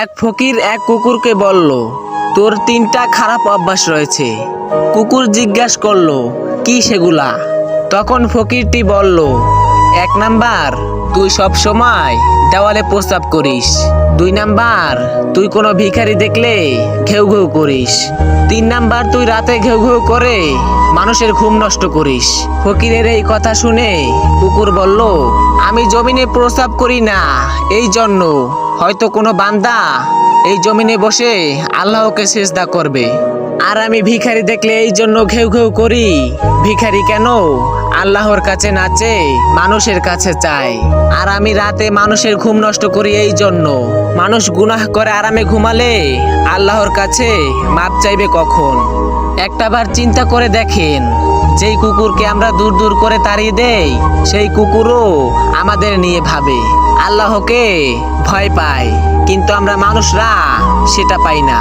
এক ফকির এক কুকুরকে বলল, তোর 3টা খারাপ অভ্যাস রয়েছে। কুকুর জিজ্ঞাসা করলো, কি সেগুলা? তখন ফকিরটি বলল, 1 নাম্বার, তুই সব সময় দেওয়ালে প্রস্রাব করিস। 2 নাম্বার, তুই কোনো ভিখারি দেখলে ঘেউ ঘেউ করিস। 3 নাম্বার, তুই রাতে ঘেউ ঘেউ করে মানুষের ঘুম নষ্ট করিস। ফকিরের এই কথা শুনে কুকুর বলল, আমি জমিনে প্রস্রাব করি না, এই জন্য হয়তো কোনো বান্দা এই জমিনে বসে আল্লাহকে সিজদা করবে। আর আমি ভিখারি দেখলে এই জন্য ঘেউ ঘেউ করি। ভিখারি কেন আল্লাহর কাছে নাচে, মানুষের কাছে চায়। আর আমি রাতে মানুষের ঘুম নষ্ট করি এই জন্য। মানুষ গুনাহ করে আরামে ঘুমালে আল্লাহর কাছে মাপ চাইবে কখন? একটাবার চিন্তা করে দেখেন, যেই কুকুরকে আমরা দূর দূর করে তাড়িয়ে দেই, সেই কুকুরও আমাদের নিয়ে ভাবে, আল্লাহকে ভয় পায়, কিন্তু আমরা মানুষরা সেটা পাই না।